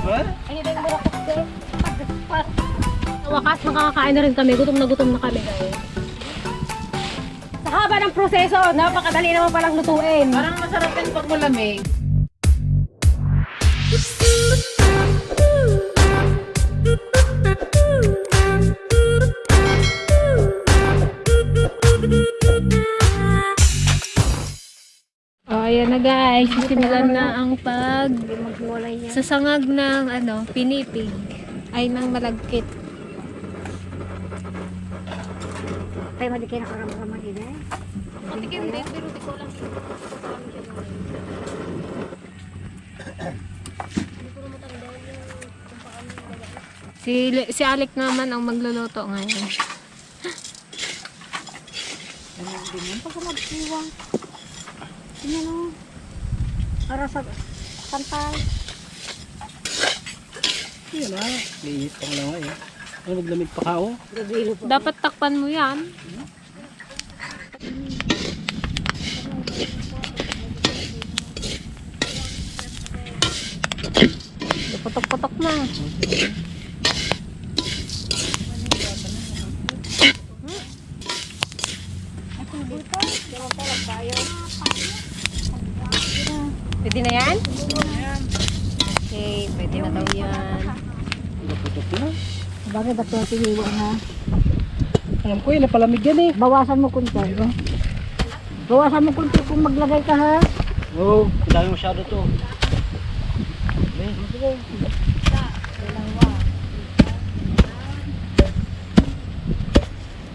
Ayun na yung burakot ko. Sa wakas, makakakain na rin kami. Gutom na kami guys. Sa haba ng proseso, napakadali naman palang lutuin. Parang masarap din pag malamig. Ayan na guys, sisimulan na ang sasangag ng pinipig ay ng malagkit. Kaya mali kayo nakaramdaman din eh. Matikim din, pero di ko lang. Si Alec naman ang magluluto ngayon. Ganyan pag magsiwang. Yan o. Para sa kantay. Yan na. Liit pang lang eh. Ano maglamig pa ka o? Dapat takpan mo yan. Patok-patok na. Pwede na yan? Okay, pwede na daw yan. Putok na. Bagay ba't ito tiniwan ha? Alam ko yun, napalamig yan eh. Bawasan mo kunti. Oh. Bawasan mo kunti kung maglagay ka ha. Oo, dami masyado to.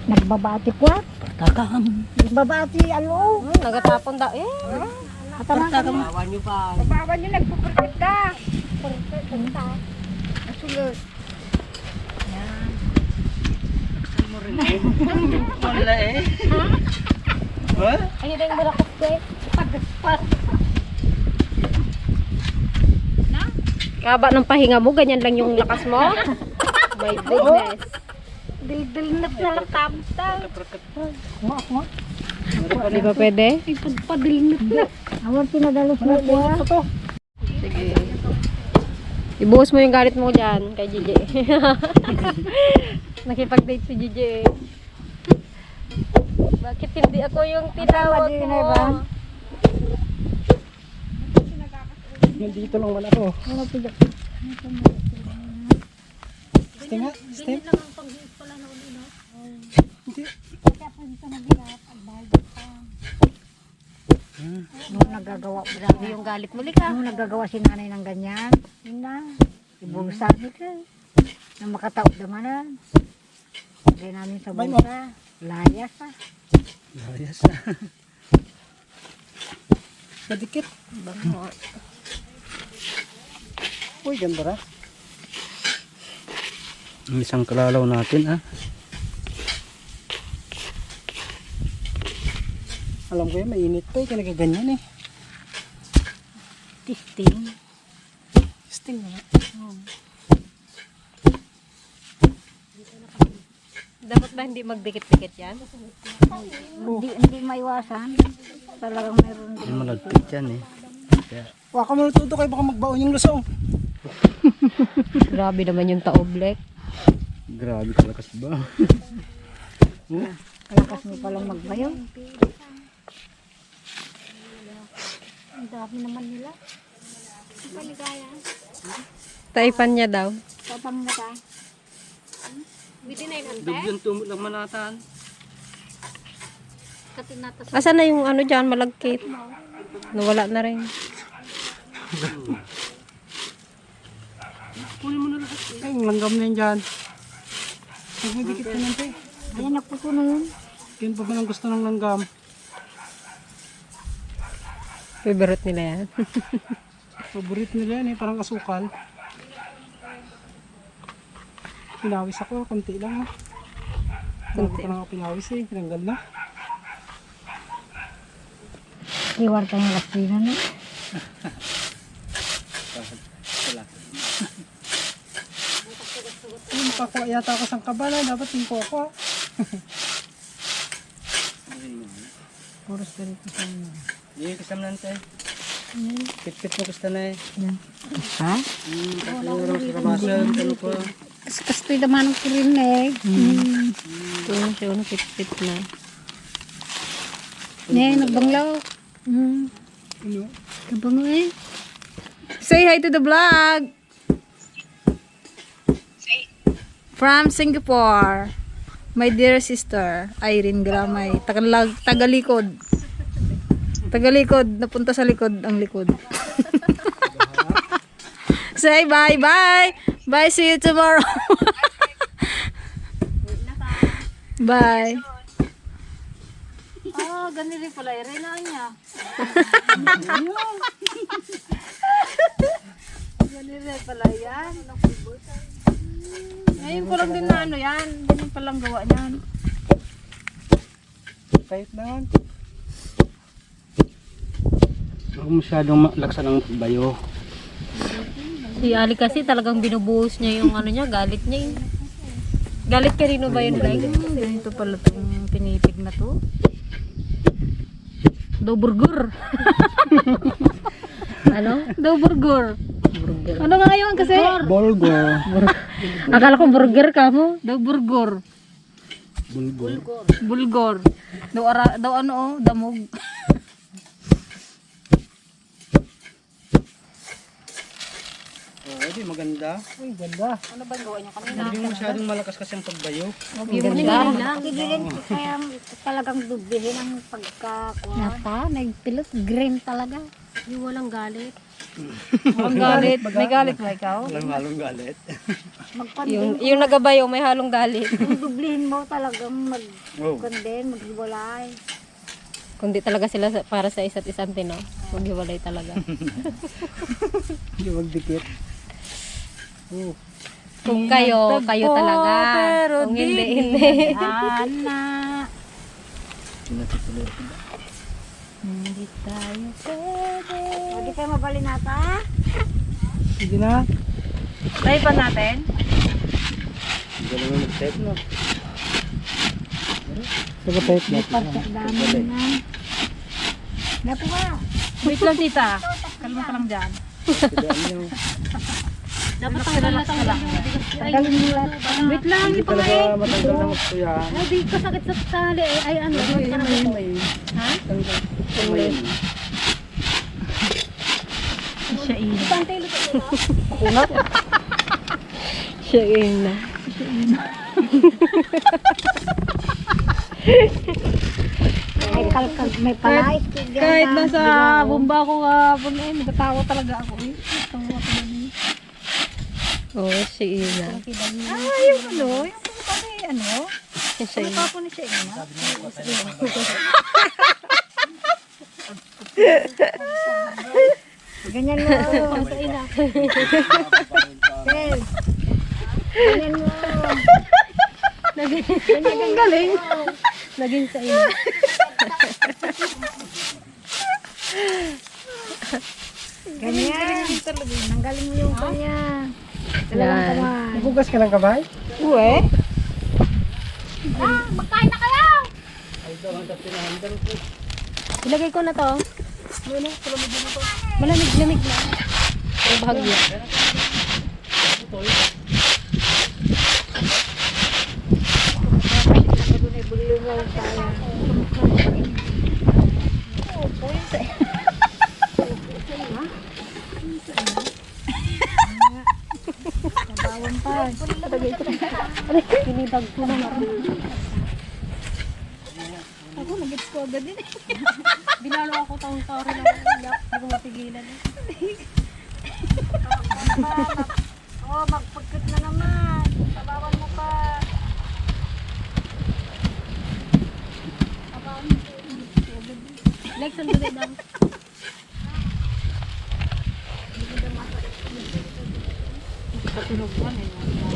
Nagbabati po at. Takam. Nagbabati ano. Nagatapon daw eh. Takam. Bawan nyo pa. Babawan nyo nagpupurkit ka. Purkit ka. Nasulot. Wala eh. Ha? Ayun na yung burakot ko eh. Kaba ng pahinga mo, ganyan lang yung lakas mo. My goodness. Dildilnat na latam-tam. Mo. Di ba pwede? Padilnat na. Awan pinadalos na po. Sige. Ibuhos mo yung galit mo dyan kay Gigi. Nakipag-date si Gigi eh. Bakit hindi ako yung tinawag mo? Nandito lang man ako. Stay nga, stay. Hindi. Nung nagagawa, Grabe yung galit mo, Lika. nung nagagawa si nanay ng ganyan, yun na, ibuhusan nito. Nang makataot naman. Lagay namin sa bulsa. Layas ah. Ayos. Madikit. Uy, ganda ra. Ang isang kalalaw natin ah. Alam ko yan, mainit pa eh, kaya nagaganyan eh. Tisting. Sting na. Dapat ba hindi magdikit-dikit yan? Hindi maiwasan. Talagang meron Hindi din. malagpit yan eh. Kaya... Waka mo natuto kayo baka magbaon yung lusong. Grabe naman yung taoblek. Grabe kalakas ba? Kalakas mo palang magbayo. Ang dami naman nila. Ang paligaya. Taipan niya daw. Tapang na ka. Dugyan tumot lang manatan. Asan na yung dyan, malagkit? Nawala na rin. Kunin mo na lahat eh. Ay, langgam na yun dyan. Ay, may dikit na lang eh. Ayan, napuso na yun. Yun pa ba nang gusto ng langgam? Favorite nila yan. Paborito nila yan eh, parang asukal. Pinawis ako, konti lang ah. Konti lang ako pinawis eh, tinanggal na. Iwar ka ng lasina na. Yung pakuha yata ako sang kabala, dapat yung kuha. Puros ka rito sa inyo. Hindi, kasama nante. Pit-pit mo gusto na eh. Ha? Tapos sa kamasan, ano pa. Kastoy naman ang kurinig. Ito na siya, pit-pit na. Nagbanglaw. Ano? Kabango eh. Say hi to the vlog. From Singapore. My dear sister, Irene Gramay. Tagalikod. Tagalikod. Napunta sa likod ang likod. Say bye bye. Bye, see you tomorrow. Bye. Ganili pala. Irena niya. Ganili pala yan. Ngayon ko lang din na ano yan. Ganyan palang gawa niyan. Kahit na yan. Huwag masyadong laksan ang bayo. Si Ali kasi talagang binubuhos niya yung ano niya, galit niya eh. Galit ka rin ba yun, Blake? Ganito pala itong pinipig na to. Daw burger. Ano? Daw burger. Burger. Ano nga ngayon kasi? Bolgo. Akala ko burger ka mo. Daw burger. Bulgo. Bulgor. Daw ano oh, damog. Oh, di maganda. Uy, ganda. Ano ba gawa niya kanina? Hindi mo masyadong malakas kasi ang pagbayo. Gigilin ko kaya talagang dubihin ang pagkakuha. Nata, nagpilot green talaga. Yung walang galit. Ang galit. May galit ba ikaw? Walang halong galit. Yung nagabayo, may halong galit. Yung dublihin mo talagang Wow. maghiwalay. Kundi talaga sila para sa isa't isang tino. Maghiwalay talaga. Hindi magdikit. Oh. Kung kayo talaga. Pero Kung hindi, di hindi. Ana. Hindi tayo pwede. Pwede kayo mabalinata? Sige na. Try pa natin? Hindi naman mag-type no. Saka-type na. Dami na. Dapo ba? Wait lang tita. Kalma ka lang dyan. Dapat tanggal na lang. Galing mo lahat. Wait lang. Hindi talaga matanggal na magtuyahan. Ay, di ko sakit sa tali. Ay, ano? Ha? May Siya ina. Siya ina. May kalkag, may palais. Kahit nasa bomba ko kapon eh, nagtatawa talaga ako eh. Tawa talaga. Oo, siya ina. Yung ano, yung kami ano, Siya ina. tapo ni siya ina. Ganyan mo. Sa ina. Tel. Ganyan mo. Ang galing. Naging sa ina. Ganyan. Nanggaling mo yung kanya. Yan. Nagugas ka ng kabay? Uwe. Ilagay ko na to. Malamig-lamig na. Ang bahagya. Pinibag ko na ako nag-gets ko agad din. Binalo ako taong-taon rin ako. Hindi ko mapigilan. Oh, magpagkit na naman. Sabawan mo pa. Like, sandali daw.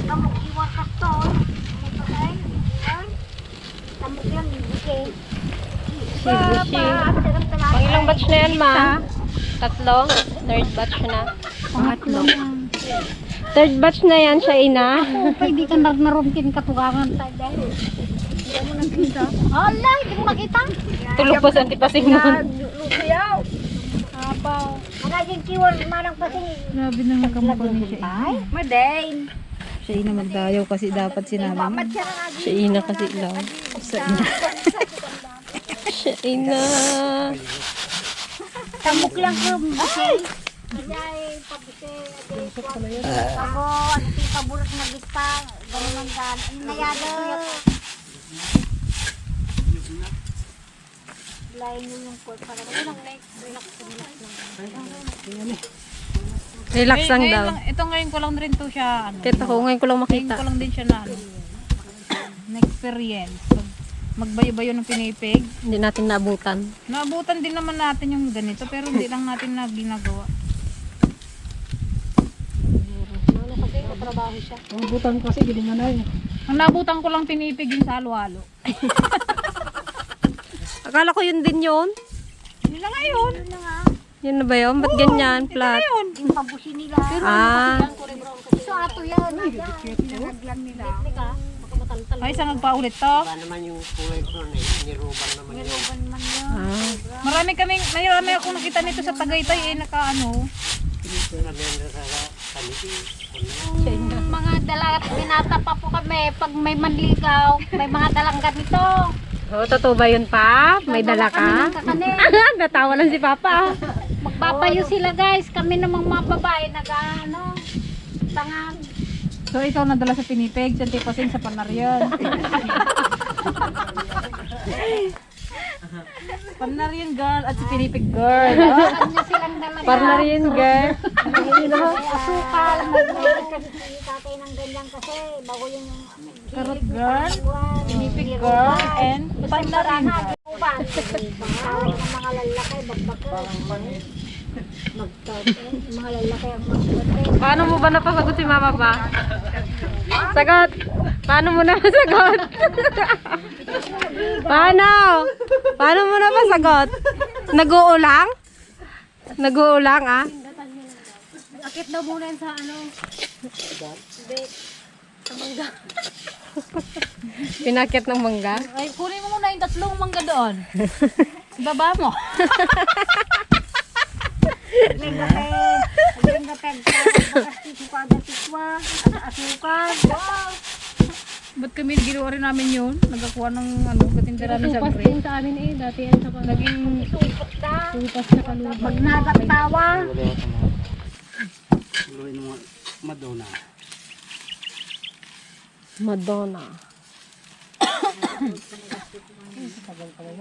Kamu iwan kaston. Kamu patay. Iwan. Kamu yan, bibigay. Shibushi. Pang ilang batch na yan, ma? Tatlo? Third batch na. Pangatlo. Third batch na yan siya, ina. Pwede ka narumkin katukangan tayo dahil. Hindi mo nakita. Ala, hindi mo nakita. Tulog pa sa antipasin mo. Lusayaw. Abaw. Laging kiwan manang pati. Grabe naman kamukha ni siya. Madain. Siya ina magdayaw kasi dapat sinabi mo. Siya ina kasi lang. Siya ina. Tamok lang ko. Kanyay, pabise. Ako, ano si pabulat na gista. Ganun ang gan. Ano na yado? Lain mo yung court para lang next. Relax lang Ngayon daw. Ito ngayon ko lang rin to siya. Ano, Kita ko, ngayon ko lang ngayon makita. ko lang din siya na ano, na-experience. Magbayo-bayo ng pinipig. Hindi natin naabutan. Naabutan din naman natin yung ganito pero hindi lang natin na ginagawa. Ang butan kasi, gilingan na eh. Ang nabutan ko lang pinipig yung sa halo-halo. Akala ko yun din yun. Yun na ngayon. Yun na ba yun? Ba't ganyan? Flat. Yung pabusi nila. Ah. So ato yan. Pinagaglan nila. Ay, isang nagpaulit to. Niruban man yun. Ah. Marami akong nakita nito sa Tagaytay nakaano. Mga dalagat binata pa po kami. Pag may manligaw, may mga dalang ganito. Oh, totoo ba yun, pa? May dala ka? Kakanin. Natawa lang si Papa. Magpapayo sila guys. Kami namang mga babae nag-ano. Tangan. So ikaw nadala sa pinipig, sa tipasin sa Panaryan. Panaryan girl at sa pinipig girl. Kanya silang dala. Parna rin, girl. May asukal. May tatay ng ganyan kasi. Bago yung Karot girl, pinipig girl, and Panaryan girl. uban. Tawag ng mga lalaki. Bagbakal. Mga lalaki ang magbatin. Paano mo ba napasagot si Mama ba? Sagot! Paano mo napasagot? Paano? Paano mo napasagot? Nag-uulang? Nag-uulang, ah? Akit daw muna yan sa ano? Sa mangga. Pinakit ng mangga? Ay, kunin mo muna yung tatlong mangga doon. Ibaba mo. Ba't kami ginawa rin namin yun? Nagkakuha ng ano, katindera namin sa Supas break. din sa amin eh. Dati yan sa Naging supas na kalubag. Pag nagatawa, Luloy ng Madonna. Madonna.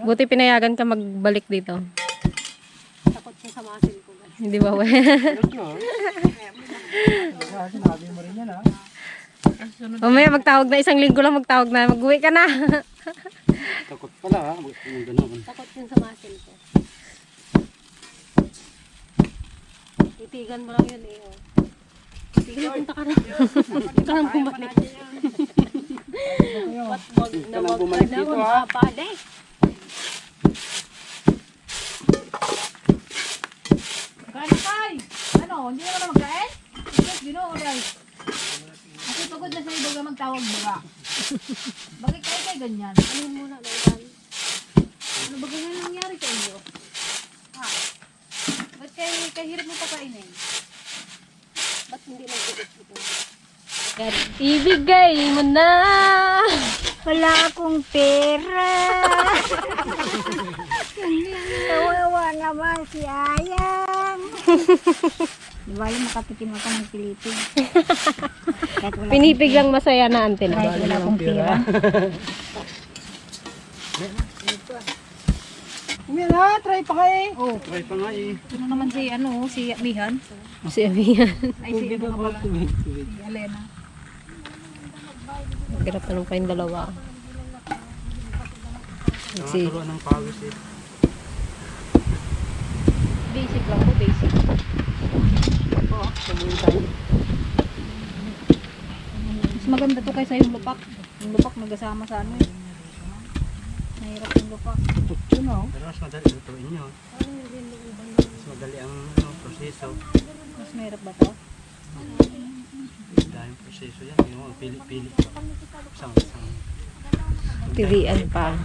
Buti pinayagan ka magbalik dito. Takot siya sa muscle ko. Hindi ba, we? Sinabi mo rin yan ha. Mamaya magtawag na, 1 linggo lang magtawag na. Mag-uwi ka na. Takot pala ha. Gusto mong gano'n. Takot yun sa muscle ko. Titigan mo lang yun eh. Oh. Sige, punta ka na. Punta ka na bumalik. Wag na wag bumalik ka na. dito, Wag ha? papade. Kain kay! Ano? Hindi na naman magkain? Yes, ginoo guys. Kasi pagod na sa iba na magtawag baga. Bakit kay ganyan? Ano muna, Logan? Ano ba ganyan nangyari sa inyo? Ha? Ba't kay hirap mo pakainin? Ba't hindi nagtutut-tutut? Ibigay mo na. wala akong pera. Kawawa naman si Ayang. Di ba yung makatikim ako ng Pilipin? Pinipig lang masaya na ante na. Kahit wala akong pera. Umiyan ha. Try pa nga eh. Oh, Try pa nga eh. sino naman si ano, si Mihan? Si Amihan. Ay si ano ka pala? Si Alena. Magkirap na nung kayong dalawa. Si Turuan ng pawis eh. basic lang po, basic. Mas maganda to kaysa yung lupak. Yung lupak nagasama sa ano eh. Nahirap yung lupak. Tutso na oh. Pero mas madali lutuin nyo. Mas madali ang proseso. Mas mahirap ba to? Dahil proseso yan. Yung pili-pili. Isang. Pilian pa.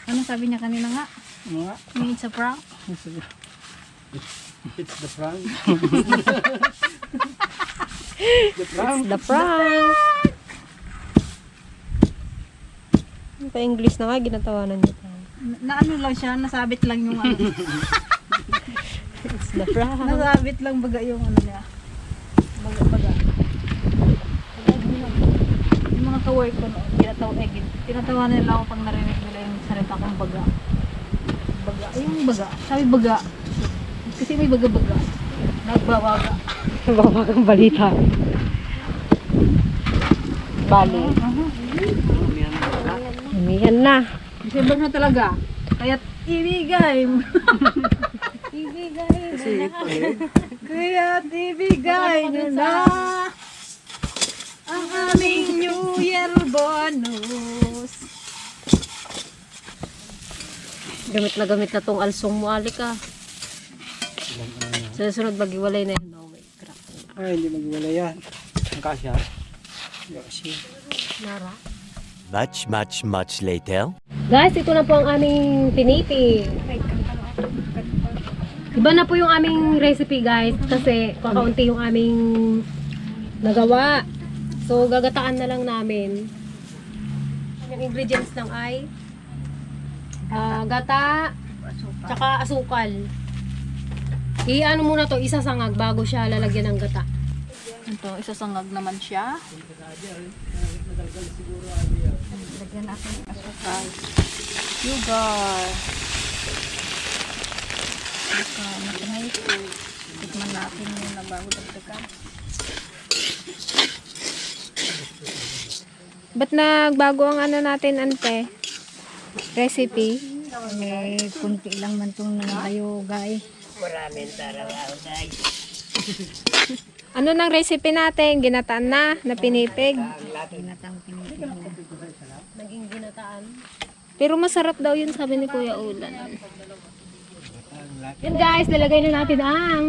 Ano sabi niya kanina nga? Mga. It's a prank. It's the prank. The prank! Pa-English na nga, ginatawanan niyo tayo. Na ano lang siya, nasabit lang yung ano. It's the prank. Nasabit lang baga yung ano niya. Baga. Yung mga ka-work ko noon, tinatawanan nila ako pag narinig nila yung salita kong baga. Baga, yung baga. Sabi baga. Kasi may baga-baga. Nagbawaga. Babagang balita. Bali. Umihan na. December na talaga. Kaya ibigay mo. Kaya ibigay nyo na ang aming New Year bonus. Gamit na tong alsong mo, Alika. Sa susunod, mag-iwalay na yun. Oh, wait, crap. Ay, hindi magwala yan. Ang kasya. Kasi. Nara. Much later. Guys, ito na po ang aming pinipig. Iba na po yung aming recipe, guys. Kasi kakaunti yung aming nagawa. So, gagataan na lang namin. Yung ingredients lang ay gata, tsaka asukal. I-ano muna to, isasangag bago siya lalagyan ng gata. Ito, isasangag naman siya. Lagyan natin ng asukal. Sugar. Baka matangay. Tikman natin yung nabago dagdagan. Ba't nagbago ang ano natin, ante? Recipe? Eh, kunti lang man itong nangayo, guys. Ano nang recipe natin? Ginataan na pinipig. Tinatang pinipig na. Naging ginataan. Pero masarap daw yun, sabi ni Kuya Ulan. Yan guys, lalagay na natin ang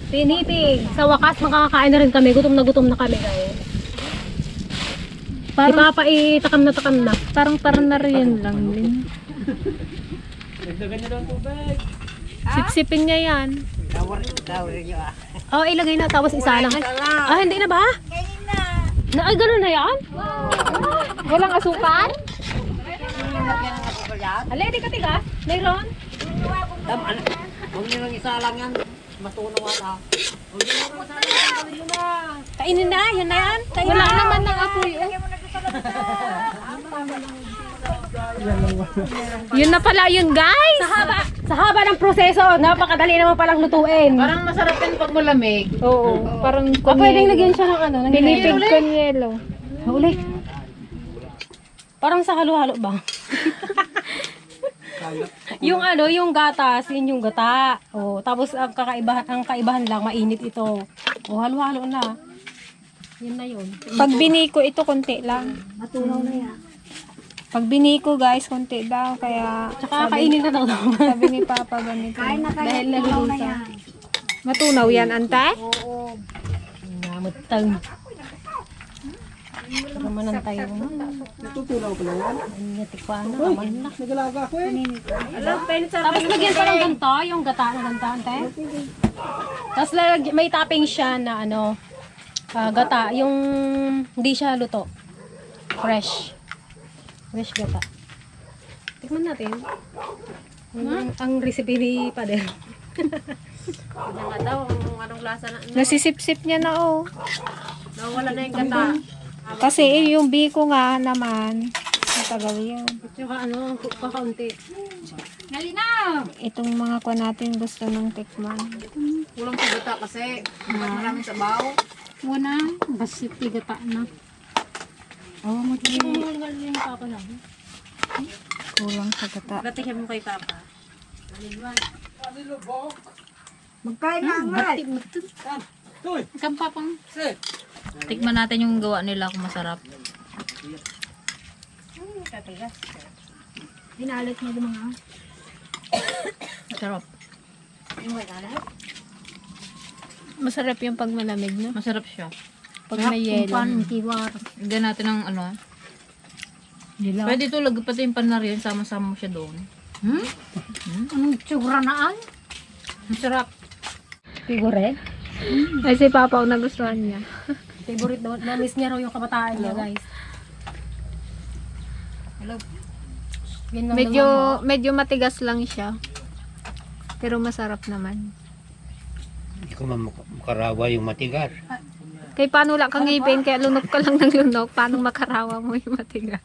pinipig. Sa wakas, makakakain na rin kami. Gutom na kami guys. Si Papa takam na. Parang na rin lang din. Nagdagan niya lang tubig. Sipsipin niya yan. Oh, ilagay na. Tapos isa lang. Ah, hindi na ba? Ay, ganun na yan? Walang asukal? Alay, di ka tigas? Mayroon? Huwag nyo lang isa lang yan. Matunaw ata. Kainin na. Yan na yan. Kainin Wala na. naman ng apoy. Oh. Yun na pala yun, guys. Sa haba ng proseso, napakadali naman palang lutuin. Parang masarap yan pag malamig. Oo, parang Ah, pwedeng lagyan siya ng ano. Ng pinipig con yelo. Uli. Parang sa halo-halo ba? Yung ano, yung gatas, yun yung gata. Oh, tapos ang kaibahan lang, mainit ito. Oh, halo-halo na. Yan na yun. Pag biniko, ito konti lang. Matunaw na yan. Pag biniko, guys, konti daw. Kaya, Tsaka kainin na daw naman. sabi ni Papa ganito. Kain na kayo. Dahil Matunaw na nalulusa. yan. Matunaw yan, ante? Oo. Namutang. Naman ang tayo. Natutulaw ko lang yan. Nanyatik pa na. Naman na. Nagalaga ako eh. Tapos lagyan pa ng ganito, yung gata na ganito, ante. Tapos may topping siya na ano, gata, yung hindi siya luto. Fresh. Fresh gata. Tikman natin. Ang recipe ni Pader. Kanya nga daw, anong lasa na. Nasisip-sip niya na, oh. Nawala na yung gata. Kasi yung biko nga naman, matagal yun. Tsaka ano, kakaunti. Itong mga kwa natin gusto ng tikman. Kulang sa gata kasi maraming sabaw. Wala. Basit yung gata na. Oh, Kulang yung papa na. kulang sa gata. Gatihin mo kay papa. Magkain na nga. Ikang papang. Tikman natin yung gawa nila kung masarap. Pinalit mo yung mga. Masarap. Masarap yung pag malamig, no? Masarap siya. Pag may yelo. Kiwar. Lagyan natin ng ano. Pwede ito, pati yung pan na rin. Sama-sama mo siya doon. Anong tsura naan? Ang sarap. Favorite? Ay, si Papa ang nagustuhan niya. Favorite daw. Na-miss niya raw yung kabataan niya, guys. Hello. Yun lang Medyo, naman, medyo matigas lang siya. Pero masarap naman. Hindi ko makarawa yung matigas. Kaya paano wala kang ngipin, kaya lunok ka lang ng lunok, paano makarawa mo yung matigas?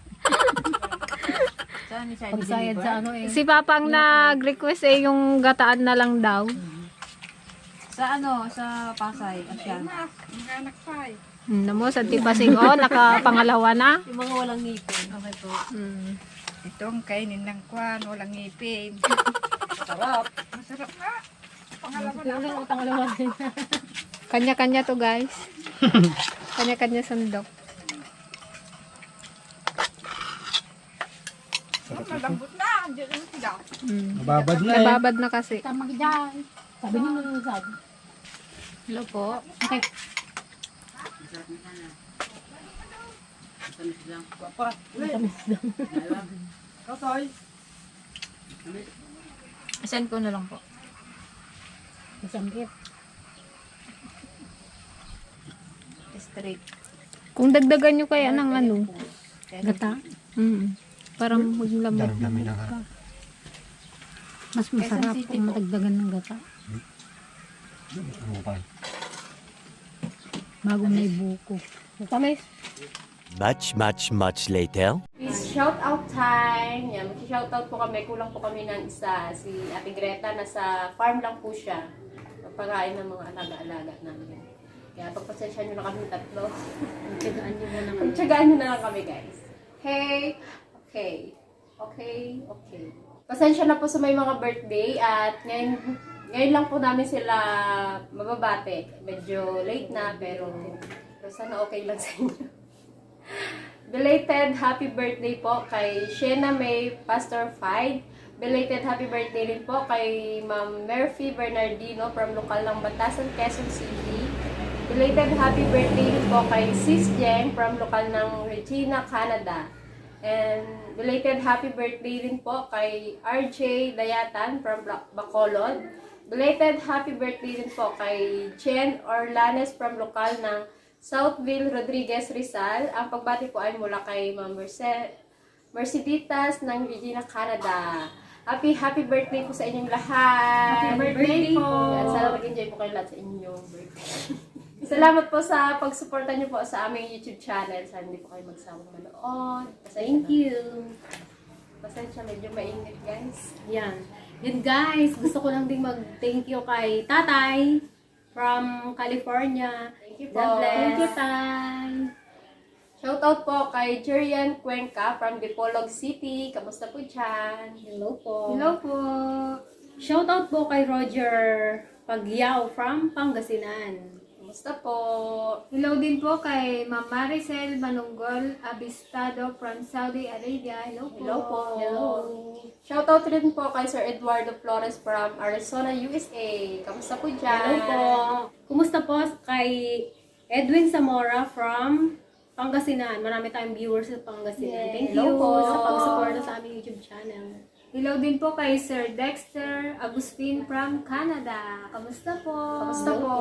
pagsayad sa ano eh. Si Papa ang nag-request yung gataan na lang daw. Sa ano, sa Pasay, Asya. Namo, sa Tipasing, nakapangalawa na. Yung mga walang ngipin. Okay po. Ito ang kainin ng kwan, walang ngipin. Sarap. Masarap nga. Yung utang alawan din. Kanya-kanya to, guys. Kanya-kanya sandok. Nababad na eh. Nababad na kasi. Tamag dyan. Sabi niyo nung sabi. Hello po. Okay. Send ko na lang po. Masambit. Straight. Kung dagdagan nyo kaya ng ano, Gata. parang maglamig. Dami ng harap. Mas masarap kung madagdagan ng gata. Ano pa? Bago may buko. Matamis. Much later. Please shout out time. Yan, mag-shout out po kami. Kulang po kami ng isa. Si Ate Greta, nasa farm lang po siya. Pagpagain ng mga alaga-alaga namin. Kaya pagpasensya nyo na kami tatlo. Tigaan niyo muna kami. Pagtsagaan nyo na lang kami, guys. Hey, okay. Pasensya na po sa may mga birthday at ngayon lang po namin sila mababate. Medyo late na pero sana okay lang sa inyo. Belated happy birthday po kay Shena May Pastor Fied. Belated happy birthday rin po kay Ma'am Murphy Bernardino from lokal ng Batasan, Quezon City. Belated happy birthday rin po kay Sis Jeng from lokal ng Regina, Canada. And belated happy birthday rin po kay RJ Dayatan from Bacolod. Belated happy birthday rin po kay Chen Orlanes from lokal ng Southville, Rodriguez, Rizal. Ang pagbati po ay mula kay Ma'am Merceditas ng Regina, Canada. Happy birthday po sa inyong lahat. Happy birthday po. Yan, sana mag-enjoy po kayo lahat sa inyong birthday. Salamat po sa pagsuporta niyo po sa aming YouTube channel. Sana hindi po kayo magsawang manood. Thank you. Pasensya, medyo mainit, guys. Yan. Yun guys, gusto ko lang din mag-thank you kay Tatay from California. Thank you po. God bless. Thank you, Tay. Shoutout po kay Jerian Cuenca from Dipolog City. Kamusta po dyan? Hello po. Hello po. Shoutout po kay Roger Pagyaw from Pangasinan. Kamusta po? Hello din po kay Ma'am Maricel Manunggol Abistado from Saudi Arabia. Hello po. Hello po. Hello. Shoutout rin po kay Sir Eduardo Flores from Arizona, USA. Kamusta po dyan? Hello po. Kumusta po kay Edwin Zamora from Pangasinan. Marami tayong viewers sa Pangasinan. Thank Hello you po. sa pag-suporta sa aming YouTube channel. Hello din po kay Sir Dexter Agustin from Canada. Kamusta po? Kamusta po?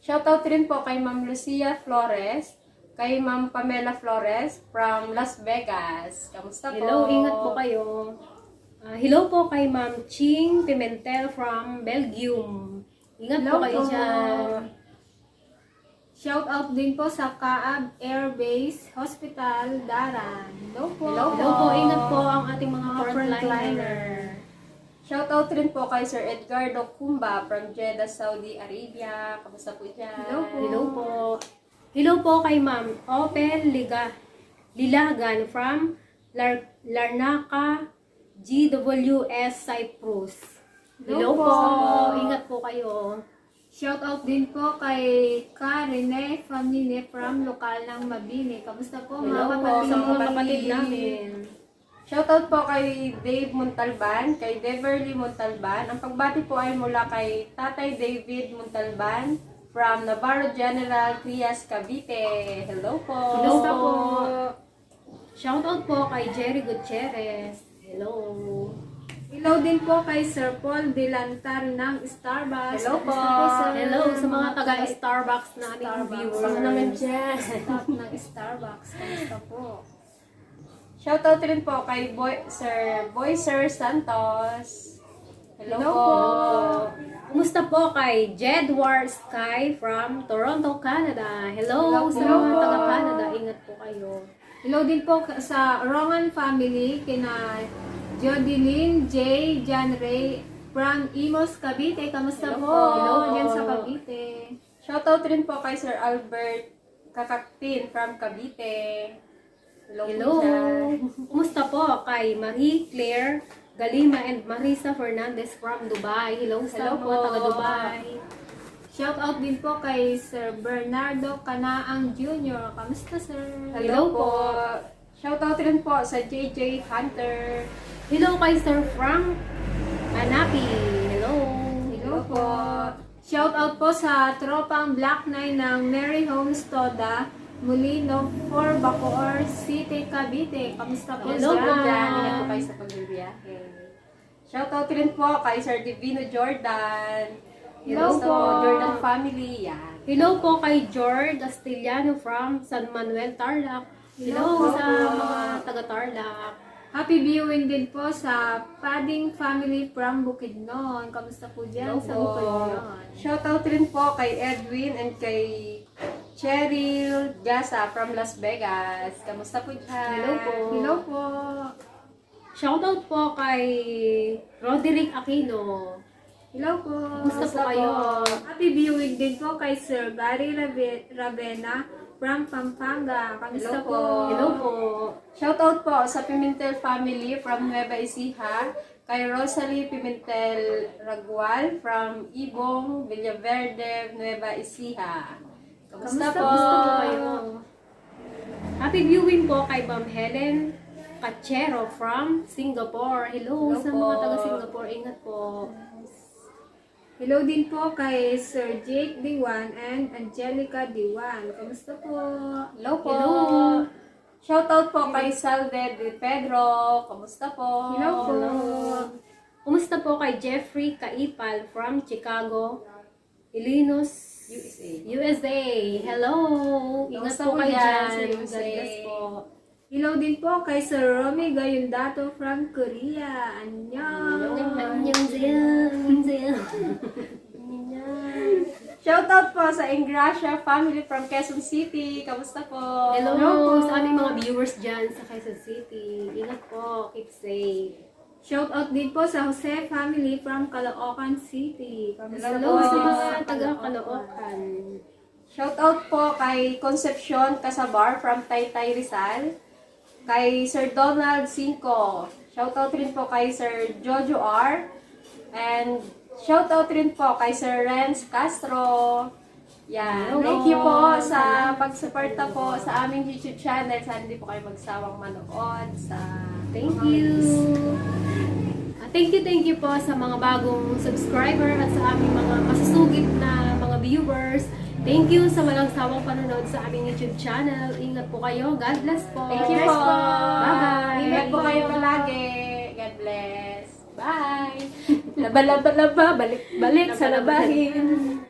Shoutout rin po kay Ma'am Lucia Flores, kay Ma'am Pamela Flores from Las Vegas. Kamusta po? Hello, ingat po kayo. Hello po kay Ma'am Ching Pimentel from Belgium. Ingat Hello po kayo po. dyan. Shout out din po sa Kaab Air Base Hospital, Daran. Hello po. Hello Hello po, ingat po ang ating mga frontliner. Shoutout rin po kay Sir Edgardo Kumba from Jeddah, Saudi Arabia. Kamusta po dyan? Hello po. Hello po. Hello po kay Ma'am Opel Lilagan from Larnaca, GWS, Cyprus. Hello po. Ingat po kayo. Shout out din po kay Karine Family from lokal ng Mabini. Kamusta po Hello mga po sa mga kapatid kapatid? namin. Shoutout po kay Dave Montalban, kay Deverly Montalban. Ang pagbati po ay mula kay Tatay David Montalban from Navarro General Trias, Cavite. Hello po. Hello po. Shoutout po kay Jerry Gutierrez. Hello. din po kay Sir Paul Dilantar ng Starbucks. Hello po. Sir. Hello sa mga taga-Starbucks na aming Starbucks. viewers. Ano naman dyan? Staff ng Starbucks. Kamusta po? Shoutout rin po kay Sir Santos. Hello, Hello po. po. Kumusta po kay Jedward Sky from Toronto, Canada? Hello, Hello sa po. mga taga-Canada. Ingat po kayo. Hello din po sa Roman family, kina Jodeline J. John Ray from Imos, Cavite. Kamusta Hello po? po. Hello. Diyan sa Cavite. Shoutout rin po kay Sir Albert Kakaktin from Cavite. Hello, Hello. po dyan. Kumusta po kay Marie Claire Galima and Marisa Fernandez from Dubai? Hello sa Hello mga po. taga-Dubai. Shout out din po kay Sir Bernardo Canaang Jr. Kamusta, sir? Hello po. Shoutout rin po sa JJ Hunter. Hello kay Sir Frank Anapi. Hello. Hello po. Shout out po sa tropang Black Nine ng Mary Homes Toda, Molino, for Bacoor City, Cavite. Kamusta po, Hello sir? po. Ingat po kayo sa pagbibiyahe. Shoutout rin po kay Sir Divino Jordan. Hello Sa po. Jordan family. Yan. Hello po kay George Astillano from San Manuel, Tarlac. Hello Hello sa po. mga taga-Tarlac. Happy viewing din po sa Pading family from Bukidnon. Kamusta po dyan Hello sa po. Bukidnon? Shoutout rin po kay Edwin and kay Cheryl Gasa from Las Vegas. Kamusta po dyan? Hello po. Hello po. Shoutout po kay Roderick Aquino. Hello po. Kumusta po kayo? Happy viewing din po kay Sir Gary Ravena from Pampanga. Kamusta Hello po? po. Hello po. Shoutout po sa Pimentel family from Nueva Ecija. Kay Rosalie Pimentel Ragual from Ibong, Villaverde, Nueva Ecija. Kamusta po? Kumusta po kayo? Happy viewing po kay Ma'am Helen Cachero from Singapore. Hello, Hello sa po. mga taga-Singapore. Ingat po. Hello din po kay Sir Jake Diwan and Angelica Diwan. Kamusta po? Hello po. Hello. Shoutout po kay Salve de Pedro. Kamusta po? Hello po. Kumusta po kay Jeffrey Kaipal from Chicago, Illinois, USA. Hello. Ingat Kamusta po po kayo dyan dyan. sa God USA? bless po. Hello din po kay Sir Romy Gayundato from Korea. Annyeong. Annyeonghaseyo. Shoutout po sa Ingracia family from Quezon City. Kamusta po? Hello, Hello po. sa aming mga viewers dyan sa Quezon City. Ingat po. Keep safe. Shout out din po sa Jose family from Caloocan City. Kamusta Hello po? sa mga taga-Caloocan. Shoutout po kay Concepcion Casabar from Taytay Rizal. Kay Sir Donald Cinco. Shoutout rin po kay Sir Jojo R. And shoutout rin po kay Sir Renz Castro. Yan. Hello. Thank you po sa pagsuporta po sa aming YouTube channel. Sana hindi po kayo magsawang manood sa Thank mga you. videos. Thank you po sa mga bagong subscriber at sa aming mga masusugid na mga viewers. Thank you sa walang sawang panonood sa aming YouTube channel. Ingat po kayo. God bless po. Thank you po. Bye-bye. Ingat po kayo palagi. God bless. Bye. Laba, laba, laba. Balik, balik sa labahin.